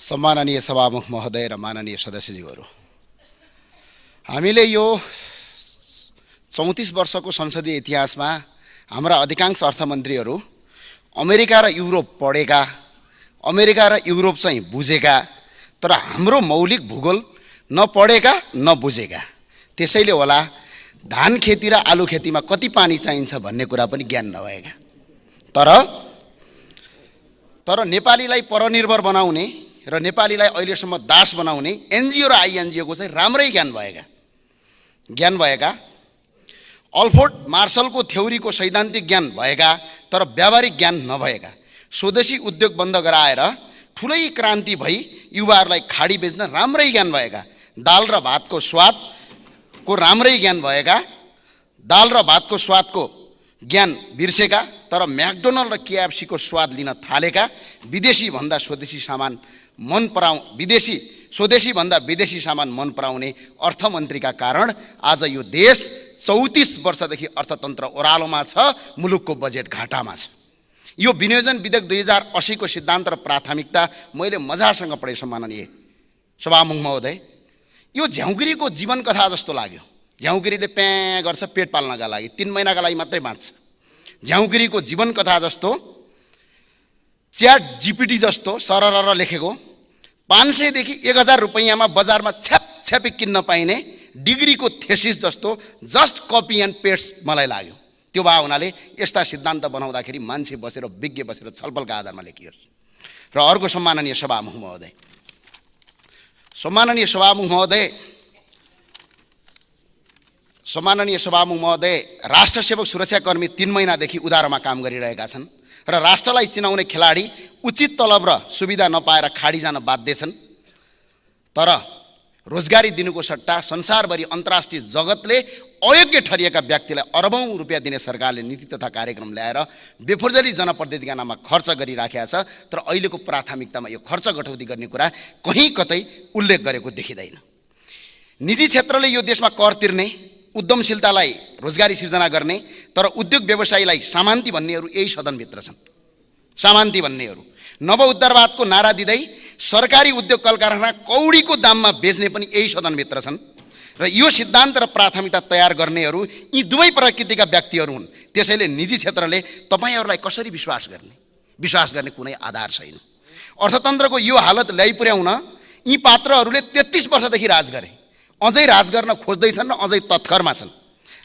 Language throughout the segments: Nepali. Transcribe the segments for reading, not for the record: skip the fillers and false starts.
सम्माननीय सभामुख महोदय र माननीय सदस्यज्यूहरू, हामीले यो 34 वर्षको संसदीय इतिहासमा हाम्रा अधिकांश अर्थमन्त्रीहरू अमेरिका र युरोप पढेका, अमेरिका र युरोप चाहिँ बुझेका, तर हाम्रो मौलिक भूगोल नपढेका नबुझेका। त्यसैले होला धान खेती र आलु खेतीमा कति पानी चाहिन्छ भन्ने कुरा पनि ज्ञान नभएका। तर नेपालीलाई परनिर्भर बनाउने र नेपालीलाई अहिलेसम्म दास बनाउने एनजिओ र आइएनजिओको चाहिँ राम्रै ज्ञान भएका, अल्फ्रेड मार्शलको थ्योरीको सैद्धान्तिक ज्ञान भएका तर व्यावहारिक ज्ञान नभएका, स्वदेशी उद्योग बन्द गराएर ठुलै क्रान्ति भई युवाहरूलाई खाडी बेच्न राम्रै ज्ञान भएका, दाल र भातको स्वादको राम्रै ज्ञान भएका, दाल र भातको स्वादको ज्ञान बिर्सेका तर म्याकडोनल्ड र केएफसीको स्वाद लिन थालेका, स्वदेशी भन्दा विदेशी सामान मन पराउने अर्थमन्त्रीका कारण आज यो देश 34 वर्षदेखि अर्थतन्त्र ओह्रालोमा छ, मुलुकको बजेट घाटामा छ। यो विनियोजन विधेयक 2080 को सिद्धान्त र प्राथमिकता मैले मजासँग पढे। सम्माननीय सभामुख महोदय, यो झ्याउगिरीको जीवन कथा जस्तो लाग्यो। झ्याउगिरीले प्याँ गर्छ पेट पाल्नका लागि, 3 महिनाका लागि मात्रै बाँच्छ। झ्याउगिरीको जीवन कथा जस्तो, च्याट जीपीटी जस्तो सरर लेखेको 500 देखि 1000 रुपैयाँमा बजारमा छ्यापछ्यापी किन्न पाइने डिग्रीको थेसिस जस्तो जस्ट कपी एन्ड पेस्ट मलाई लाग्यो। त्यो भए हुनाले यस्ता सिद्धान्त बनाउँदाखेरि मान्छे बसेर विज्ञ बसेर छलफलका आधारमा लेखियोस्। र अर्को सम्माननीय सभामुख महोदय, राष्ट्रसेवक सुरक्षाकर्मी 3 महिनादेखि उधारोमा काम गरिरहेका छन् र राष्ट्रलाई चिनाउने खेलाडी उचित तलब र सुविधा नपाएर खाडी जान बाध्य छन्। तर रोजगारी दिनुको सट्टा संसारभरि अन्तर्राष्ट्रिय जगतले अयोग्य ठरिएका व्यक्तिलाई अरबौं रुपियाँ दिने सरकारले नीति तथा कार्यक्रम ल्याएर बेफुर्जली जनप्रतिनिधिका नाममा खर्च गरिराखेका छ। तर अहिलेको प्राथमिकतामा यो खर्च कटौती गर्ने कुरा कहीँ कतै उल्लेख गरेको देखिँदैन। निजी क्षेत्रले यो देशमा कर तिर्ने, उद्यमशीलतालाई रोजगारी सिर्जना गर्ने, तर उद्योग व्यवसायीलाई सामान्ती भन्नेहरू यही सदनभित्र छन्। सामान्ती भन्नेहरू नव उद्धारवादको नारा दिँदै सरकारी उद्योग कल कारखाना कौडीको दाममा बेच्ने पनि यही सदनभित्र छन्। र यो सिद्धान्त र प्राथमिकता तयार गर्नेहरू यी दुवै प्रकृतिका व्यक्तिहरू हुन्। त्यसैले निजी क्षेत्रले तपाईहरूलाई कसरी विश्वास गर्ने कुनै आधार छैन। अर्थतन्त्रको यो हालत ल्याइपुर्याउन यी पात्रहरूले 33 वर्षदेखि राज गरे, अझै राज गर्न खोज्दैछन् र अझै तत्करमा छन्।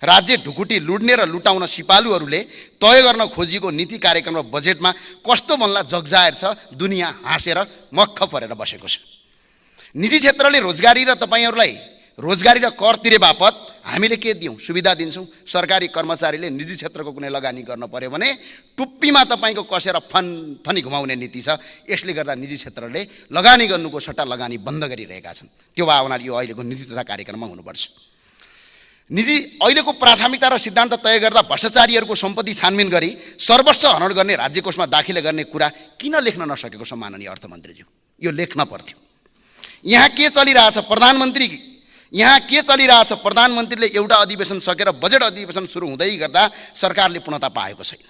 राज्य ढुकुटी लुड्ने र लुटाउन सिपालुहरूले तय गर्न खोजिएको नीति कार्यक्रम र बजेटमा कस्तो बन्ला जगजाहेर छ। दुनियाँ हाँसेर मक्ख परेर बसेको छ। निजी क्षेत्रले रोजगारी र तपाईहरूलाई रोजगारी र कर तिरे बापत हामीले के दियौँ? सुविधा दिन्छौँ। सरकारी कर्मचारीले निजी क्षेत्रको कुनै लगानी गर्न पर्यो भने टुप्पीमा तपाईँको कसेर फनी घुमाउने नीति छ। यसले गर्दा निजी क्षेत्रले लगानी गर्नुको सट्टा लगानी बन्द गरिरहेका छन्। त्यो भए हुनाले यो अहिलेको नीति तथा कार्यक्रममा हुनुपर्छ। अहिलेको प्राथमिकता र सिद्धान्त तय गर्दा भ्रष्टाचारीहरूको सम्पत्ति छानबिन गरी सर्वस्व हनन गर्ने, राज्य कोषमा दाखिला गर्ने कुरा किन लेख्न नसकेको सम्माननीय अर्थमन्त्रीज्यू? यो लेख्न पर्थ्यो। यहाँ के चलिरहेछ? प्रधानमन्त्रीले एउटा अधिवेशन सकेर बजेट अधिवेशन सुरु हुँदै गर्दा सरकारले पूर्णता पाएको छैन।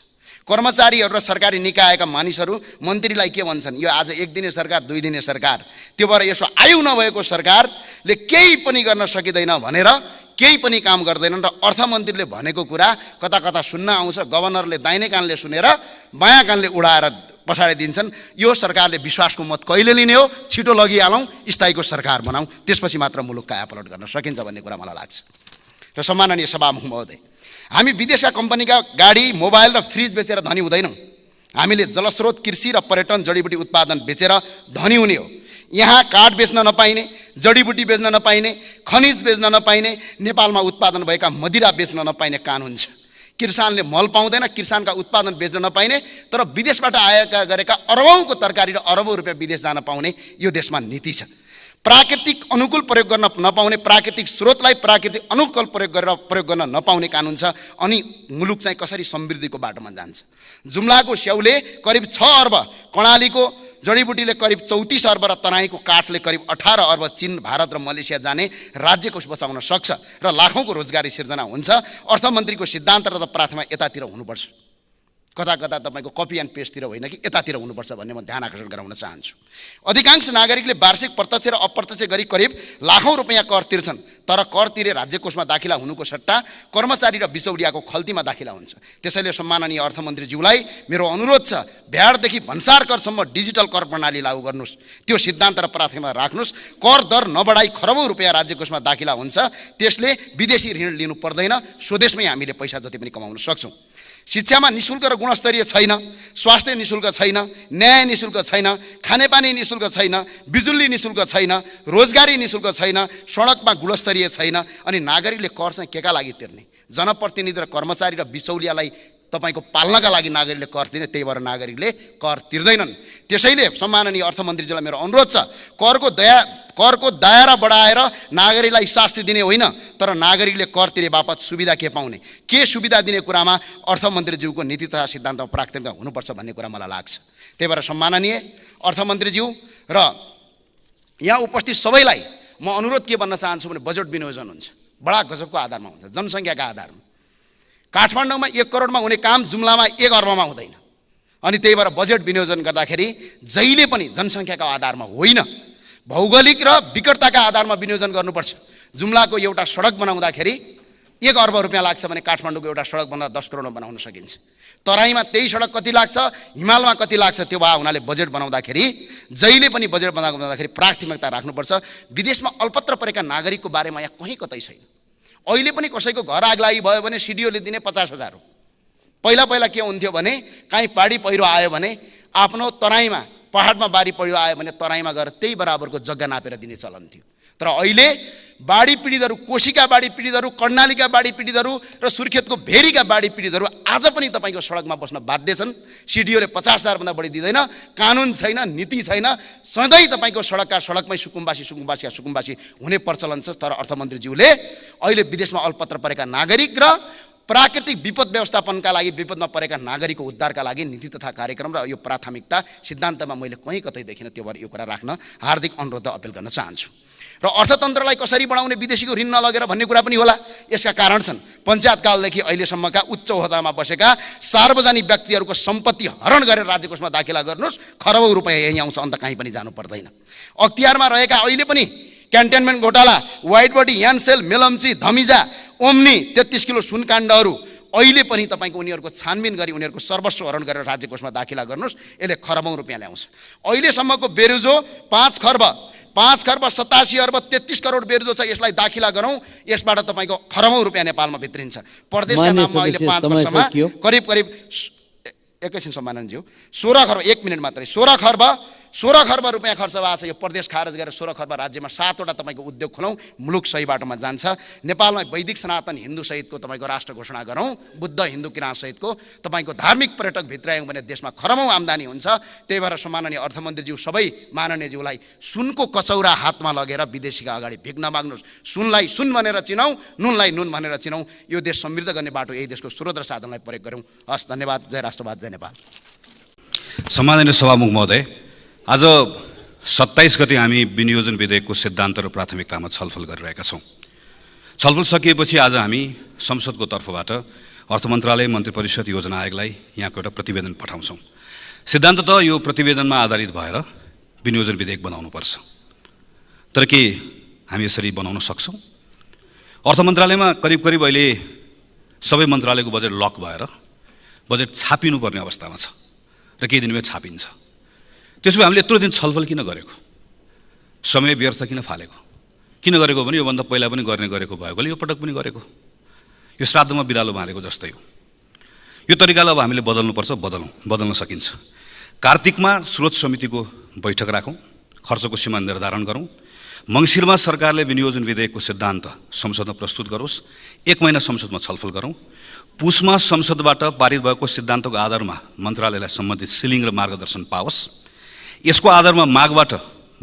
कर्मचारीहरू र सरकारी निकायका मानिसहरू मन्त्रीलाई के भन्छन्? यो आज 1 दिने सरकार, 2 दिने सरकार। त्यो भएर यसो आयु नभएको सरकारले केही पनि गर्न सकिँदैन भनेर केही पनि काम गर्दैनन्। र अर्थमन्त्रीले भनेको कुरा कता कता सुन्न आउँछ। गभर्नरले दाहिने कानले सुनेर बायाँ कानले उडाएर पछाडिदिन्छन्। यो सरकारले विश्वासको मत कहिले लिने हो? छिटो लगिहालौँ, स्थायीको सरकार बनाऊँ, त्यसपछि मात्र मुलुक कायापलट गर्न सकिन्छ भन्ने कुरा मलाई लाग्छ। र सम्माननीय सभामुख महोदय, हामी विदेशका कम्पनीका गाडी, मोबाइल र फ्रिज बेचेर धनी हुँदैनौँ। हामीले जलस्रोत, कृषि र पर्यटन, जडीबुटी उत्पादन बेचेर धनी हुने हो। यहाँ काठ बेच्न नपाइने, जडीबुटी बेच्न नपाइने, खनिज बेच्न नपाइने, नेपालमा उत्पादन भएका मदिरा बेच्न नपाइने कानुन छ। किसानले मल पाउँदैन, किसानका उत्पादन बेच्न नपाइने, तर विदेशबाट आएका गरेका अरबौंको तरकारी र अरबौं रुपियाँ विदेश जान पाउने यो देशमा नीति छ। प्राकृतिक अनुकूल प्रयोग गर्न नपाउने, प्राकृतिक स्रोतलाई प्राकृतिक अनुकूल प्रयोग गर्न नपाउने कानुन छ। अनि मुलुक चाहिँ कसरी समृद्धिको बाटोमा जान्छ? जुम्लाको स्याउले करिब 6 अर्ब, कर्णालीको जडीबुटीले करिब 34 अर्ब र तराईको काठले करिब 18 अर्ब चीन, भारत र मलेसिया जाने राज्य कोष बचाउन सक्छ र लाखौंको रोजगारी सिर्जना हुन्छ। अर्थमन्त्रीको सिद्धान्त र प्राथमिकता यतातिर हुनुपर्छ। कता कता तपाईँको कपी एन्ड पेस्टतिर होइन कि यतातिर हुनुपर्छ भन्ने म ध्यान आकर्षण गराउन चाहन्छु। अधिकांश नागरिकले वार्षिक प्रत्यक्ष र अप्रत्यक्ष गरी करिब लाखौँ रुपैयाँ कर तिर्छन्, तर कर तिरे राज्य कोषमा दाखिला हुनुको सट्टा कर्मचारी र बिचौलियाको खल्तीमा दाखिला हुन्छ। त्यसैले सम्माननीय अर्थमन्त्रीज्यूलाई मेरो अनुरोध छ, भ्याटदेखि भन्सार करसम्म डिजिटल कर प्रणाली लागू गर्नुहोस्, त्यो सिद्धान्त र प्राथमिकता राख्नुहोस्। कर दर नबढाई खरबौँ रुपैयाँ राज्य कोषमा दाखिला हुन्छ, त्यसले विदेशी ऋण लिनु पर्दैन, स्वदेशमै हामीले पैसा जति पनि कमाउन सक्छौँ। शिक्षामा निशुल्क र गुणस्तरीय छैन, स्वास्थ्य निशुल्क छैन, न्याय निशुल्क छैन, खानेपानी निशुल्क छैन, बिजुली निशुल्क छैन, रोजगारी निशुल्क छैन, सडकमा गुणस्तरीय छैन। अनि नागरिकले कर चाहिँ केका लागि तिर्ने? जनप्रतिनिधि र कर्मचारी र बिचौलियालाई तपाईँको पाल्नका लागि नागरिकले कर तिर्ने, त्यही भएर नागरिकले कर तिर्दैनन्। त्यसैले सम्माननीय अर्थमन्त्रीजीलाई मेरो अनुरोध छ, करको दायरा बढाएर नागरिकलाई शास्ति दिने होइन, तर नागरिकले कर तिरे बापत सुविधा के पाउने, के सुविधा दिने कुरामा अर्थमन्त्रीज्यूको नीति तथा सिद्धान्त प्राथमिकता हुनुपर्छ भन्ने कुरा मलाई लाग्छ। त्यही भएर सम्माननीय अर्थमन्त्रीज्यू र यहाँ उपस्थित सबैलाई म अनुरोध के भन्न चाहन्छु भने, बजेट विनियोजन हुन्छ बडा गजबको आधारमा हुन्छ, जनसङ्ख्याका आधारमा। काठमाडौँमा 1 करोडमा हुने काम जुम्लामा 1 अर्बमा हुँदैन। अनि त्यही भएर बजेट विनियोजन गर्दाखेरि जहिले पनि जनसङ्ख्याका आधारमा होइन, भौगोलिक र विकटताका आधारमा विनियोजन गर्नुपर्छ। जुम्लाको एउटा सडक बनाउँदाखेरि 1 अर्ब रुपियाँ लाग्छ भने काठमाडौँको एउटा सडक बनाउँदा 10 करोडमा बनाउन सकिन्छ। तराईमा त्यही सडक कति लाग्छ, हिमालमा कति लाग्छ, त्यो भए हुनाले बजेट बनाउँदाखेरि जहिले पनि बजेट बनाउँदाखेरि प्राथमिकता राख्नुपर्छ। विदेशमा अल्पत्र परेका नागरिकको बारेमा यहाँ कहीँ कतै छैन। अहिले पनि कसैको घर आगलागी भयो भने सिडिओले दिने 50,000 हो। पहिला के हुन्थ्यो भने, काहीँ बाढी पहिरो आयो भने आफ्नो तराईमा पहाडमा बाढी पहिरो आयो भने तराईमा गएर त्यही बराबरको जग्गा नापेर दिने चलन थियो। तर अहिले बाढी पीडितहरू, कोशीका बाढी पीडितहरू, कर्णालीका बाढी पीडितहरू र सुर्खेतको भेरीका बाढी पीडितहरू आज पनि तपाईँको सडकमा बस्न बाध्य छन्। सिडिओले 50,000 भन्दा बढी दिँदैन, कानुन छैन, नीति छैन, सधैँ तपाईँको सडकमै सुकुम्बासी हुने प्रचलन छ। तर अर्थमन्त्रीज्यूले अहिले विदेशमा अल्पत्र परेका नागरिक र प्राकृतिक विपद व्यवस्थापनका लागि, विपदमा परेका नागरिकको उद्धारका लागि नीति तथा कार्यक्रम र यो प्राथमिकता सिद्धान्तमा मैले कहीँ कतै देखिनँ। त्यो भएर यो कुरा राख्न हार्दिक अनुरोध अपिल गर्न चाहन्छु। र अर्थतन्त्रलाई कसरी बढाउने, विदेशीको ऋण नलगेर भन्ने कुरा पनि होला। यसका कारण छन्, पञ्चायत कालदेखि अहिलेसम्मका उच्च ओहदामा बसेका सार्वजनिक व्यक्तिहरूको सम्पत्ति हरण गरेर राज्य कोषमा दाखिला गर्नुहोस्, खरबौँ रुपैयाँ यहीँ आउँछ, अन्त कहीँ पनि जानु पर्दैन। अख्तियारमा रहेका अहिले पनि क्यान्टनमेन्ट घोटाला, white body, यानसेल, Melamchi, धमिजा, Omni, 33 kilo सुनकाण्डहरू अहिले पनि तपाईँको उनीहरूको छानबिन गरी उनीहरूको सर्वस्व हरण गरेर राज्य कोषमा दाखिला गर्नुहोस्, यसले खरबौँ रुपैयाँ ल्याउँछ। अहिलेसम्मको बेरुजो 5 खर्ब 87 अर्ब 33 करोड बेरुजो छ, यसलाई दाखिला गरौँ, यसबाट तपाईँको खरबौँ रुपैयाँ नेपालमा भित्रिन्छ। प्रदेशका नाममा अहिले 5 वर्षमा करिब एकैछिन सम्मानज्यू 16 खर्ब, 1 मिनट मात्रै, 16 खर्ब रुपैयाँ खर्च भएको छ। यो प्रदेश खारेज गरेर 16 खर्ब राज्यमा 7वटा तपाईँको उद्योग खोलौँ, मुलुक सही बाटोमा जान्छ। नेपालमा वैदिक सनातन हिन्दू सहितको तपाईँको राष्ट्र घोषणा गरौँ, बुद्ध हिन्दू किराँत सहितको तपाईँको धार्मिक पर्यटक भित्रायौँ भने देशमा खरबौँ आम्दानी हुन्छ। त्यही भएर सम्माननीय अर्थमन्त्रीज्यू सबै माननीयज्यूलाई सुनको कचौरा हातमा लगेर विदेशीका अगाडि भिख नमाग्नुहोस्। सुनलाई सुन भनेर चिनाउँ, नुनलाई नुन भनेर चिनाउँ। यो देश समृद्ध गर्ने बाटो यही देशको स्रोत र साधनलाई प्रयोग गरौँ। हस्, धन्यवाद। जय राष्ट्रवाद, जय नेपाल। सम्माननीय सभामुख महोदय, आज 27 गते हामी विनियोजन विधेयकको सिद्धान्त र प्राथमिकतामा छलफल गरिरहेका छौँ। छलफल सकिएपछि आज हामी संसदको तर्फबाट अर्थ मन्त्रालय, मन्त्री परिषद, योजना आयोगलाई यहाँको एउटा प्रतिवेदन पठाउँछौँ। सिद्धान्त त यो प्रतिवेदनमा आधारित भएर विनियोजन विधेयक बनाउनुपर्छ, तर के हामी यसरी बनाउन सक्छौँ? अर्थ मन्त्रालयमा करिब अहिले सबै मन्त्रालयको बजेट लक भएर बजेट छापिनुपर्ने अवस्थामा छ र केही दिनमै छापिन्छ। त्यसो भए हामीले यत्रो दिन छलफल किन गरेको, समय व्यर्थ किन फालेको? किन गरेको भने योभन्दा पहिला पनि गरेको भएकोले यो पटक पनि गरेको, यो श्राद्धमा बिरालो बाँधेको जस्तै हो। यो तरिकालाई अब हामीले बदल्नुपर्छ, बदल्न सकिन्छ। कार्तिकमा स्रोत समितिको बैठक राखौँ, खर्चको सीमा निर्धारण गरौँ। मङ्सिरमा सरकारले विनियोजन विधेयकको सिद्धान्त संसदमा प्रस्तुत गरोस्, 1 महिना संसदमा छलफल गरौँ। पुसमा संसदबाट पारित भएको सिद्धान्तको आधारमा मन्त्रालयलाई सम्बन्धित सिलिङ र मार्गदर्शन पाओस्। यसको आधारमा मागबाट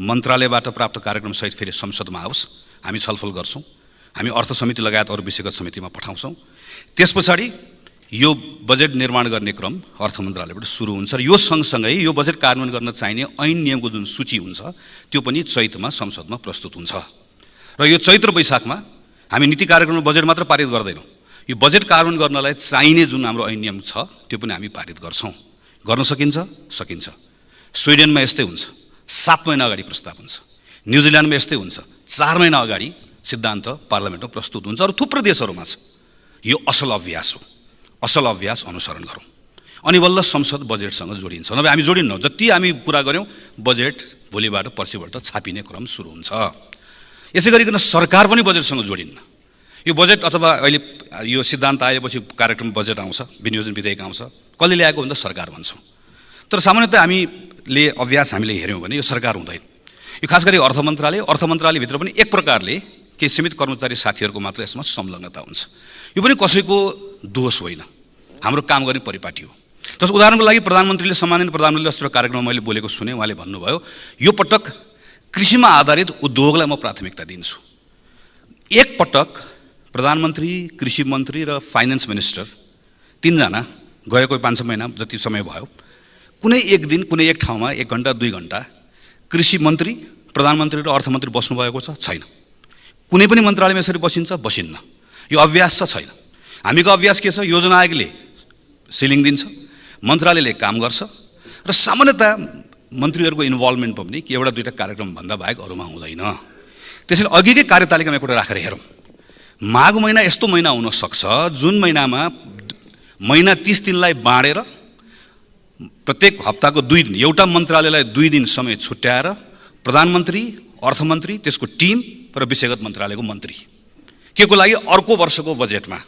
मन्त्रालयबाट प्राप्त कार्यक्रमसहित फेरि संसदमा आओस्, हामी छलफल गर्छौँ। हामी अर्थ समिति लगायत अरू विषयगत समितिमा पठाउँछौँ। त्यस पछाडि यो बजेट निर्माण गर्ने क्रम अर्थ मन्त्रालयबाट सुरु हुन्छ र यो सँगसँगै यो बजेट कार्यान्वयन गर्न चाहिने ऐन नियमको जुन सूची हुन्छ त्यो पनि चैतमा संसदमा प्रस्तुत हुन्छ। र यो चैत्र वैशाखमा हामी नीति कार्यक्रममा बजेट मात्र पारित गर्दैनौँ, यो बजेट कार्यान्वयन गर्नलाई चाहिने जुन हाम्रो ऐन नियम छ त्यो पनि हामी पारित गर्छौँ। गर्न सकिन्छ? सकिन्छ। स्विडेनमा यस्तै हुन्छ, 7 महिना अगाडि प्रस्ताव हुन्छ। न्युजिल्यान्डमा यस्तै हुन्छ, 4 महिना अगाडि सिद्धान्त पार्लियामेन्टमा प्रस्तुत हुन्छ। अरू थुप्रै देशहरूमा छ। यो असल अभ्यास हो। असल अभ्यास अनुसरण गरौँ अनि बल्ल संसद बजेटसँग जोडिन्छ। नभए हामी जोडिन्नौँ। जति हामी कुरा गऱ्यौँ बजेट भोलिबाट पर्सिबाट छापिने क्रम सुरु हुन्छ। यसै गरिकन सरकार पनि बजेटसँग जोडिन्न। यो बजेट अथवा अहिले यो सिद्धान्त आएपछि कार्यक्रम बजेट आउँछ, विनियोजन विधेयक आउँछ, कसले ल्याएको भन्दा सरकार भन्छौँ। तर सामान्यतः हामीले अभ्यास हामीले हेऱ्यौँ भने यो सरकार हुँदैन। यो खास गरी अर्थ मन्त्रालयभित्र पनि एक प्रकारले केही सीमित कर्मचारी साथीहरूको मात्र यसमा संलग्नता हुन्छ। यो पनि कसैको दोष होइन, हाम्रो काम गर्ने परिपाटी हो। जस्तो उदाहरणको लागि प्रधानमन्त्रीले सम्माननीय प्रधानमन्त्रीले अस्तिको कार्यक्रममा मैले बोलेको सुने, उहाँले भन्नुभयो यो पटक कृषिमा आधारित उद्योगलाई म प्राथमिकता दिन्छु। एक पटक प्रधानमन्त्री, कृषि मन्त्री र फाइनान्स मिनिस्टर 3 जना गएको 5-6 महिना जति समय भयो, कुनै एक दिन कुनै एक ठाउँमा 1 घण्टा 2 घण्टा कृषि मन्त्री, प्रधानमन्त्री र अर्थमन्त्री बस्नुभएको छ? छैन। कुनै पनि मन्त्रालयमा यसरी बसिन्छ? बसिन्न। यो अभ्यास छ? छैन। हामीको अभ्यास के छ? योजना आयोगले सिलिङ दिन्छ, मन्त्रालयले काम गर्छ र सामान्यतः मन्त्रीहरूको इन्भल्भमेन्ट पनि कि एउटा दुईवटा कार्यक्रम भन्दा बाहेक अरूमा हुँदैन। त्यसैले अघिकै कार्यतालिकामा एउटा राखेर हेरौँ। माघ महिना यस्तो महिना हुन सक्छ जुन महिनामा महिना 30 दिनलाई बाँडेर प्रत्येक हप्ताको 2 दिन एउटा मन्त्रालयलाई 2 दिन समय छुट्याएर प्रधानमन्त्री, अर्थमन्त्री, त्यसको टिम र विषयगत मन्त्रालयको मन्त्री के को लागि अर्को वर्षको बजेटमा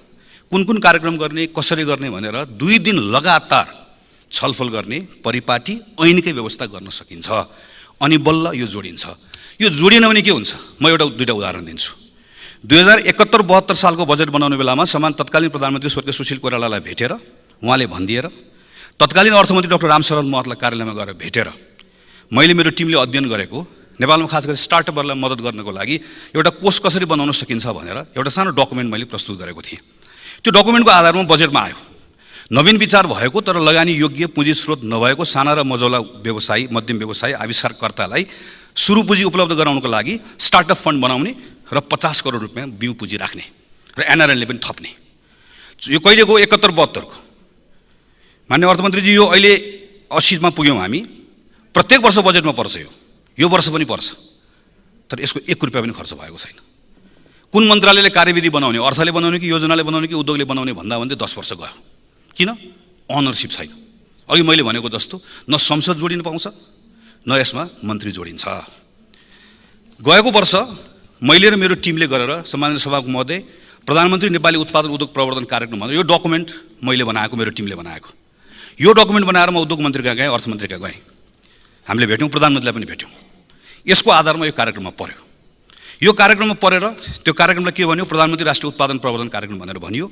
कुन कुन कार्यक्रम गर्ने, कसरी गर्ने भनेर 2 दिन लगातार छलफल गर्ने परिपाटी ऐनकै व्यवस्था गर्न सकिन्छ। अनि बल्ल यो जोडिन्छ। यो जोडिन भने के हुन्छ? म एउटा दुईटा उदाहरण दिन्छु। 2071-72 सालको बजेट बनाउने बेलामा तत्कालीन प्रधानमन्त्री स्वर्गीय सुशील कोइरालालाई भेटेर उहाँले भनिदिएर तत्कालीन अर्थमन्त्री डाक्टर रामशरण महतलाई कार्यालयमा गएर भेटेर मैले मेरो टिमले अध्ययन गरेको नेपालमा खास गरी स्टार्टअपहरूलाई मद्दत गर्नको लागि एउटा कोष कसरी बनाउन सकिन्छ भनेर एउटा सानो डकुमेन्ट मैले प्रस्तुत गरेको थिएँ। त्यो डकुमेन्टको आधारमा बजेटमा आयो। नवीन विचार भएको तर लगानी योग्य पुँजी स्रोत नभएको साना र मझौला व्यवसायी, मध्यम व्यवसायी, आविष्कारकर्तालाई सुरु पुँजी उपलब्ध गराउनको लागि स्टार्टअप फन्ड बनाउने र 50 करोड रुपियाँ बिउ पुँजी राख्ने र एनआरएलले पनि थप्ने। यो कहिले गयो? 71-72 को। मान्य अर्थमन्त्रीजी यो अहिले 80 मा पुग्यौँ हामी। प्रत्येक वर्ष बजेटमा पर्छ यो वर्ष पनि पर्छ। तर यसको 1 रुपियाँ पनि खर्च भएको छैन। कुन मन्त्रालयले कार्यविधि बनाउने, अर्थले बनाउने कि योजनाले बनाउने कि उद्योगले बनाउने भन्दा 10 वर्ष गयो। किन? अनरसिप छैन। अघि मैले भनेको जस्तो न संसद जोडिन पाउँछ न यसमा मन्त्री जोडिन्छ। गएको वर्ष मैले र मेरो टिमले गरेर सम्माननीय सभामुख महोदय प्रधानमन्त्री नेपाली उत्पादन उद्योग प्रवर्धन कार्यक्रम भनेर यो डकुमेन्ट मैले बनाएको, मेरो टिमले बनाएको। यो डकुमेन्ट बनाएर म उद्योग मन्त्री कहाँ गएँ, अर्थमन्त्री कहाँ गएँ। हामीले भेट्यौँ, प्रधानमन्त्रीलाई पनि भेट्यौँ। यसको आधारमा यो कार्यक्रममा पर्यो। यो कार्यक्रममा परेर त्यो कार्यक्रमलाई के भन्यो? प्रधानमन्त्री राष्ट्रिय उत्पादन प्रवर्धन कार्यक्रम भनेर भनियो।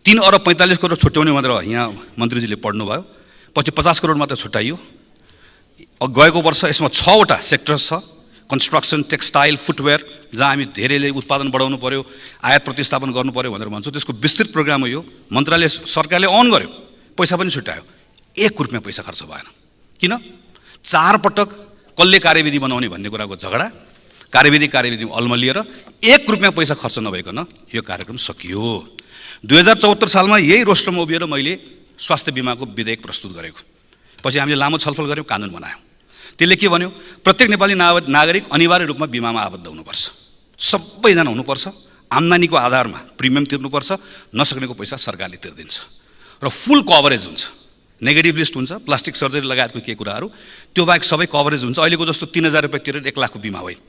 3 अरब 45 करोड छुट्याउने भनेर यहाँ मन्त्रीजीले पढ्नुभयो। पछि 50 करोड मात्र छुट्याइयो। गएको वर्ष यसमा 6 वटा सेक्टर छ। कन्स्ट्रक्सन, टेक्सटाइल, फुटवेयर, जहाँ हामी धेरैले उत्पादन बढाउनु पर्यो, आयात प्रतिस्थापन गर्नु पर्यो भनेर भन्छौँ। त्यसको विस्तृत प्रोग्राम हो यो। मन्त्रालय सरकारले अन गर्यो, पैसा पनि छुट्यायो। 1 रुपियाँ पैसा खर्च भएन। किन? 4 पटक कसले कार्यविधि बनाउने भन्ने कुराको झगडा, कार्यविधि अल्मलिएर 1 रुपियाँ पैसा खर्च नभइकन यो कार्यक्रम सकियो। 2074 सालमा यही रोस्टरमा उभिएर मैले स्वास्थ्य बिमाको विधेयक प्रस्तुत गरेको। पछि हामीले लामो छलफल गऱ्यौँ, कानुन बनायौँ। त्यसले के भन्यो? प्रत्येक नेपाली नागरिक अनिवार्य रूपमा बिमामा आबद्ध हुनुपर्छ। सबैजना हुनुपर्छ। आम्दानीको आधारमा प्रिमियम तिर्नुपर्छ। नसक्नेको पैसा सरकारले तिर्दिन्छ र फुल कभरेज हुन्छ। नेगेटिभ लिस्ट हुन्छ, प्लास्टिक सर्जरी लगायतको केही कुराहरू, त्यो बाहेक सबै कभरेज हुन्छ। अहिलेको जस्तो 3000 रुपियाँ तिरेर 1 लाखको बिमा होइन।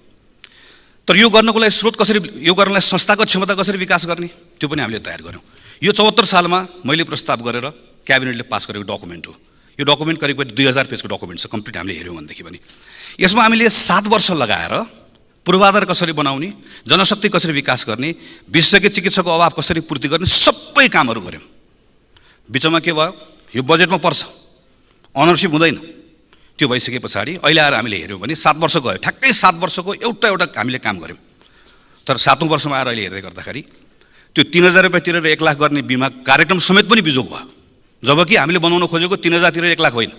तर यो गर्नको लागि स्रोत कसरी, यो गर्नलाई संस्थाको क्षमता कसरी विकास गर्ने, त्यो पनि हामीले तयार गऱ्यौँ। यो 74 सालमा मैले प्रस्ताव गरेर क्याबिनेटले पास गरेको डकुमेन्ट हो। यो डकुमेन्ट करिब 2000 पेजको डकुमेन्ट छ। कम्प्लिट हामीले हेऱ्यौँ भनेदेखि पनि यसमा हामीले 7 वर्ष लगाएर पूर्वाधार कसरी बनाउने, जनशक्ति कसरी विकास गर्ने, विशेषज्ञ चिकित्सकको अभाव कसरी पूर्ति गर्ने, सबै कामहरू गऱ्यौँ। बिचमा के भयो? यो बजेटमा पर्छ, अनरसिप हुँदैन। त्यो भइसके पछाडि अहिले आएर हामीले हेऱ्यौँ भने 7 वर्ष गयो। ठ्याक्कै 7 वर्षको एउटा हामीले काम गऱ्यौँ। तर 7औं वर्षमा आएर अहिले हेर्दै गर्दाखेरि त्यो 3000 रुपियाँ तिरेर 1 लाख गर्ने बिमा कार्यक्रम समेत पनि बिजोग भयो। जबकि हामीले बनाउन खोजेको 3000 तिरेर 1 लाख होइन।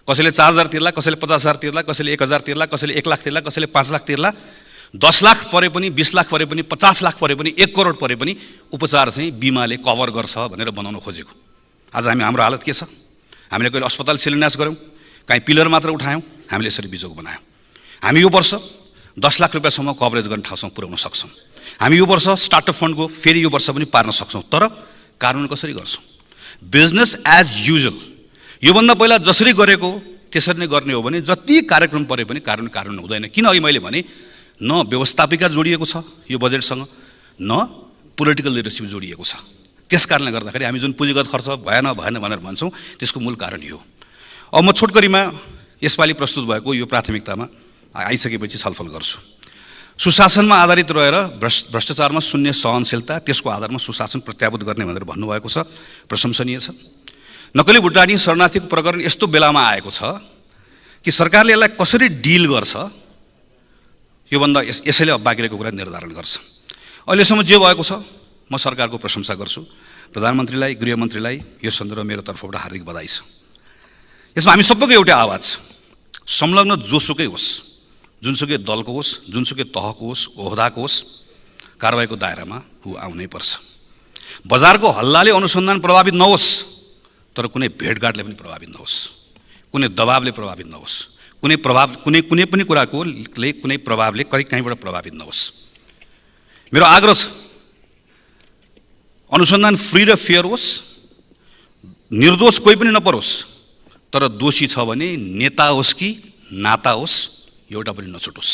कसैले 4000 तिर्ला, कसैले 50000 तिर्ला, कसैले 1000 तिर्ला, कसैले 1 लाख तिर्ला, कसैले 5 लाख तिर्ला। 10 लाख परे पनि, 20 लाख परे पनि, 50 लाख परे पनि, 1 करोड परे पनि उपचार चाहिँ बिमाले कभर गर्छ भनेर बनाउन खोजेको। आज हाम्रो हालत के छ? हामीले कहिले अस्पताल शिलान्यास गऱ्यौँ, कहीँ पिलर मात्र उठायौँ, हामीले यसरी बिजोग बनायौँ। हामी यो वर्ष 10 लाख रुपियाँसम्म कभरेज गर्ने ठाउँसम्म पुर्याउन सक्छौँ। हामी यो वर्ष स्टार्टअप फन्डको फेरि यो वर्ष पनि पार्न सक्छौँ। तर कानुन कसरी गर्छौँ? बिजनेस एज युजुअल, योभन्दा पहिला जसरी गरेको त्यसरी नै गर्ने हो भने जति कार्यक्रम परे पनि कानुन हुँदैन। किन अघि मैले भने न व्यवस्थापिका जोडिएको छ यो बजेटसँग, न पोलिटिकल लिडरसिप जोडिएको छ। त्यस कारणले गर्दाखेरि हामी जुन पुँजीगत खर्च भएन भनेर भन्छौँ त्यसको मूल कारण यो। अब म छोटकरीमा यसपालि प्रस्तुत भएको यो प्राथमिकतामा आइसकेपछि छलफल गर्छु। सुशासनमा आधारित रहेर भ्रष्टाचारमा शून्य सहनशीलता, त्यसको आधारमा सुशासन प्रत्याभूत गर्ने भनेर भन्नुभएको छ, प्रशंसनीय छ। नक्कली भुटानी शरणार्थीको प्रकरण यस्तो बेलामा आएको छ कि सरकारले यसलाई कसरी डिल गर्छ योभन्दा यसैले अब बाँकी रहेको कुरा निर्धारण गर्छ। अहिलेसम्म जे भएको छ म सरकारको प्रशंसा गर्छु। प्रधानमन्त्रीलाई, गृहमन्त्रीलाई यो सन्दर्भमा मेरो तर्फबाट हार्दिक बधाई छ। यसमा हामी सबैको एउटै आवाज, संलग्न जोसुकै होस्, जुनसुकै दलको होस्, जुनसुकै तहको होस्, ओहदाको होस्, कारबाहीको दायरामा आउनै पर्छ। बजारको हल्लाले अनुसन्धान प्रभावित नहोस्, तर कुनै भेटघाटले पनि प्रभावित नहोस्, कुनै दबावले प्रभावित नहोस्, कुनै पनि कुराको कुनै प्रभावले कहीँबाट प्रभावित नहोस्। मेरो आग्रह छ अनुसन्धान फ्री र फेयर होस्, निर्दोष कोही पनि नपरोस्, तर दोषी छ भने नेता होस् कि नाता होस् एउटा पनि नछुटोस्।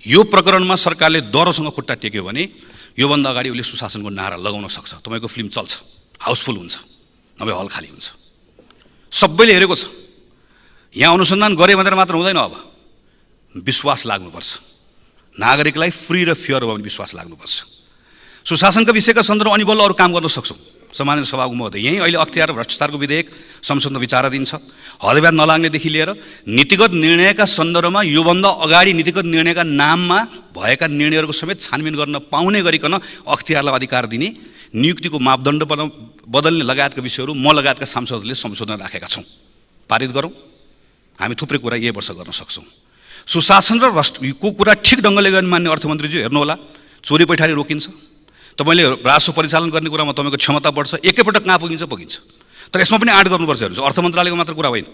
यो प्रकरणमा सरकारले डरसँग खुट्टा टेक्यो भने योभन्दा अगाडि उसले सुशासनको नारा लगाउन सक्छ। तपाईँको फिल्म चल्छ, हाउसफुल हुन्छ, नभए हल खाली हुन्छ। सबैले हेरेको छ। यहाँ अनुसन्धान गरे भनेर मात्र हुँदैन, अब विश्वास लाग्नुपर्छ। नागरिकलाई फ्री र फेयर हो भने विश्वास लाग्नुपर्छ। सुशासनका विषयका सन्दर्भमा अनि बल्ल अरू काम गर्न सक्छौँ। सम्माननीय सभाको महोदय, यहीँ अहिले अख्तियार भ्रष्टाचारको विधेयक संसदमा विचाराधीन छ। हदब्याज नलाग्नेदेखि लिएर नीतिगत निर्णयका सन्दर्भमा योभन्दा अगाडि नीतिगत निर्णयका नाममा भएका निर्णयहरूको समेत छानबिन गर्न पाउने गरिकन अख्तियारलाई अधिकार दिने, नियुक्तिको मापदण्ड बदल्ने लगायतका विषयहरू म लगायतका सांसदहरूले संशोधन राखेका छौँ। पारित गरौँ। हामी थुप्रै कुरा यही वर्ष गर्न सक्छौँ। सुशासन र भ्रष्टको कुरा ठिक ढङ्गले गर्ने मान्य अर्थमन्त्रीज्यू हेर्नुहोला, चोरी पैठारी रोकिन्छ। तपाईँले राजस्व परिचालन गर्ने कुरामा तपाईँको क्षमता बढ्छ। एकैपटक कहाँ पुगिन्छ। तर यसमा पनि आँट गर्नुपर्छ। हेर्नुहोस्, अर्थ मन्त्रालयको मात्र कुरा होइन।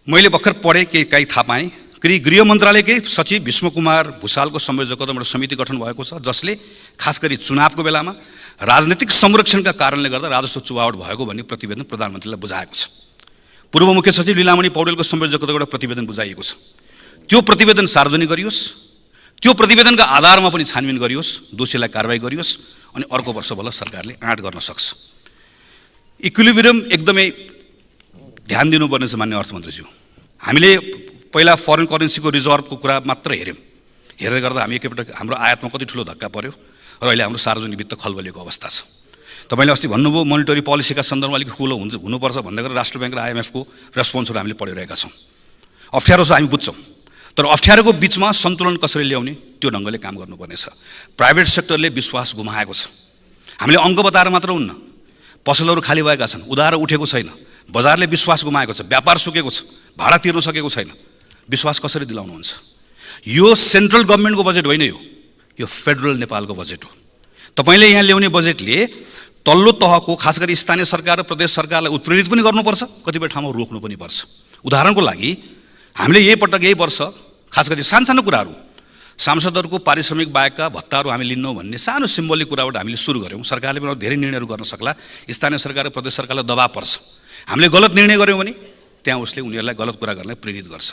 मैले भर्खर पढेँ, केही थाहा पाएँ, गृह मन्त्रालयकै सचिव भीष्म कुमार भुषालको संयोजकत्वमा एउटा समिति गठन भएको छ, जसले खास गरी चुनावको बेलामा राजनीतिक संरक्षणका कारणले गर्दा राजस्व चुहावट भएको भन्ने प्रतिवेदन प्रधानमन्त्रीलाई बुझाएको छ। पूर्व मुख्य सचिव लीलामणि पौडेलको संयोजकत्वमा एउटा प्रतिवेदन बुझाइएको छ। त्यो प्रतिवेदन सार्वजनिक गरियोस्, त्यो प्रतिवेदनका आधारमा पनि छानबिन गरियोस्, दोषीलाई कारबाही गरियोस्, अनि अर्को वर्ष बल्ल सरकारले आँट गर्न सक्छ। इक्विलिब्रियम एकदमै ध्यान दिनुपर्ने छ मान्य अर्थमन्त्रीज्यू। हामीले पहिला फरेन करेन्सीको रिजर्भको कुरा मात्र हेऱ्यौँ। हेर्दै गर्दा हामी एकैपटक हाम्रो आयातमा कति ठुलो धक्का पर्यो र अहिले हाम्रो सार्वजनिक वित्त खलबलिएको अवस्था छ। तपाईँले अस्ति भन्नुभयो मोनिटरी पोलिसीका सन्दर्भमा अलिक ठुलो हुनुपर्छ भन्दै गरेर राष्ट्र ब्याङ्क र IMFको रेस्पोन्सहरू हामीले पढिरहेका छौँ। अप्ठ्यारो छ, हामी बुझ्छौँ। तर अप्ठ्यारोको बिचमा सन्तुलन कसरी ल्याउने त्यो ढङ्गले काम गर्नुपर्नेछ। प्राइभेट सेक्टरले विश्वास गुमाएको छ। हामीले अङ्क बताएर मात्र हुन्न, पसलहरू खाली भएका छन्, उधारो उठेको छैन, बजारले विश्वास गुमाएको छ, व्यापार सुकेको छ, भाडा तिर्न सकेको छैन। विश्वास कसरी दिलाउनुहुन्छ? यो सेन्ट्रल गभर्मेन्टको बजेट होइन, यो फेडरल नेपालको बजेट हो। तपाईँले यहाँ ल्याउने बजेटले तल्लो तहको खास गरी स्थानीय सरकार र प्रदेश सरकारलाई उत्प्रेरित पनि गर्नुपर्छ, कतिपय ठाउँमा रोक्नु पनि पर्छ। उदाहरणको लागि हामीले यही वर्ष खास गरी सानो कुराहरू, सांसदहरूको पारिश्रमिक बाहेकका भत्ताहरू हामी लिन्नौँ भन्ने सानो सिम्बोलिक कुराबाट हामीले सुरु गऱ्यौँ। सरकारले पनि धेरै निर्णयहरू गर्न सक्ला, स्थानीय सरकार र प्रदेश सरकारलाई दबाब पर्छ। हामीले गलत निर्णय गऱ्यौँ भने त्यहाँ उसले उनीहरूलाई गलत कुरा गर्नलाई प्रेरित गर्छ।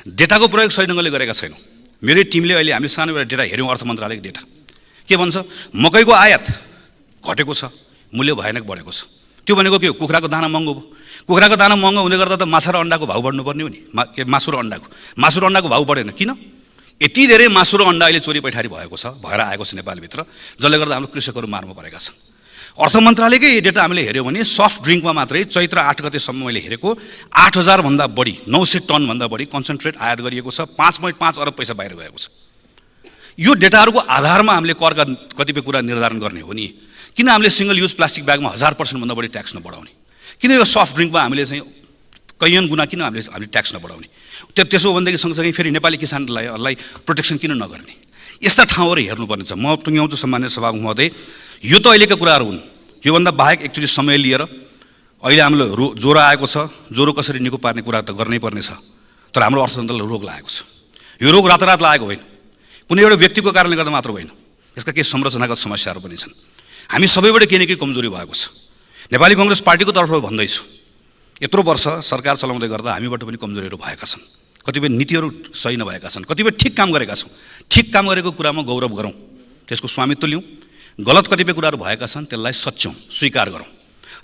डेटाको प्रयोग सही ढङ्गले गरेका छैनौँ। मेरै टिमले अहिले हामीले सानो एउटा डेटा हेऱ्यौँ, अर्थ मन्त्रालयको डेटा के भन्छ? मकैको आयात घटेको छ, मूल्य भयानक बढेको छ। त्यो भनेको के हो? कुखुराको दाना महँगो भयो। कुखुराको दाना महँगो हुँदै गर्दा त माछा र अन्डाको भाउ बढ्नुपर्ने हो नि। मासु र अन्डाको भाउ बढेन किन? यति धेरै मासु र अन्डा अहिले चोरी पैठारी भएर आएको छ नेपालभित्र, जसले गर्दा हाम्रो कृषकहरू मारमा परेका छन्। अर्थ मन्त्रालयकै डेटा हामीले हेऱ्यौँ भने सफ्ट ड्रिङ्कमा मात्रै चैत्र 8 गतेसम्म मैले हेरेको 8000 भन्दा बढी, 900 टनभन्दा बढी कन्सन्ट्रेट आयात गरिएको छ। 5.5 अरब पैसा बाहिर गएको छ। यो डेटाहरूको आधारमा हामीले करका कतिपय कुरा निर्धारण गर्ने हो नि। किन हामीले सिंगल युज प्लास्टिक ब्यागमा 1000% भन्दा बढी ट्याक्स नबढाउने? किन यो सफ्ट ड्रिङ्कमा हामीले चाहिँ कैयन गुणा किन हामीले ट्याक्स नबढाउने? त्यसो हो भनेदेखि सँगसँगै फेरि नेपाली किसानलाई प्रोटेक्सन किन नगर्ने? यस्ता ठाउँहरू हेर्नुपर्नेछ। म टुङ्ग्याउँछु सम्मान्य सभामुख महोदय, यो त अहिलेका कुराहरू हुन्। योभन्दा बाहेक एकचोटि समय लिएर अहिले हामीलाई ज्वरो आएको छ, ज्वरो कसरी निको पार्ने कुरा त गर्नै पर्नेछ। तर हाम्रो अर्थतन्त्रलाई रोग लागेको छ। यो रोग रातारात लागेको होइन, कुनै एउटा व्यक्तिको कारणले गर्दा मात्र होइन, यसका केही संरचनागत समस्याहरू पनि छन्। हामी सबैबाट केही न केही कमजोरी भएको छ। नेपाली कङ्ग्रेस पार्टीको तर्फबाट भन्दैछु, यत्रो वर्ष सरकार चलाउँदै गर्दा हामीबाट पनि कमजोरीहरू भएका छन्। कतिपय नीतिहरू सही नभएका छन्, कतिपय ठिक काम गरेका छौँ। ठिक काम गरेको कुरामा गौरव गरौँ, त्यसको स्वामित्व लिउँ। गलत कतिपय कुराहरू भएका छन्, त्यसलाई सच्याउँ, स्वीकार गरौँ।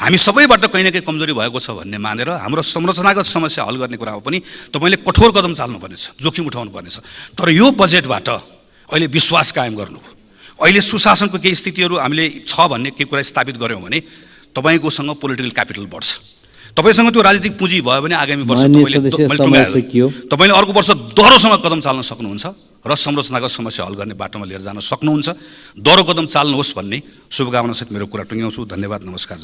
हामी सबैबाट कहीँ न कहीँ कमजोरी भएको छ भन्ने मानेर हाम्रो संरचनागत समस्या हल गर्ने कुरामा पनि तपाईँले कठोर कदम चाल्नुपर्नेछ, जोखिम उठाउनु पर्नेछ। तर यो बजेटबाट अहिले विश्वास कायम गर्नु, अहिले सुशासनको केही स्थितिहरू हामीले छ भन्ने केही कुरा स्थापित गऱ्यौँ भने तपाईँकोसँग पोलिटिकल क्यापिटल बढ्छ। तपाईँसँग त्यो राजनीतिक पुँजी भयो भने आगामी वर्ष तपाईँले अर्को वर्ष दोहोरोसँग कदम चाल्न सक्नुहुन्छ र संरचनागत समस्या हल गर्ने बाटोमा लिएर जान सक्नुहुन्छ। दोहोरो कदम चाल्नुहोस् भन्ने शुभकामनासहित मेरो कुरा टुङ्ग्याउँछु। धन्यवाद, नमस्कार।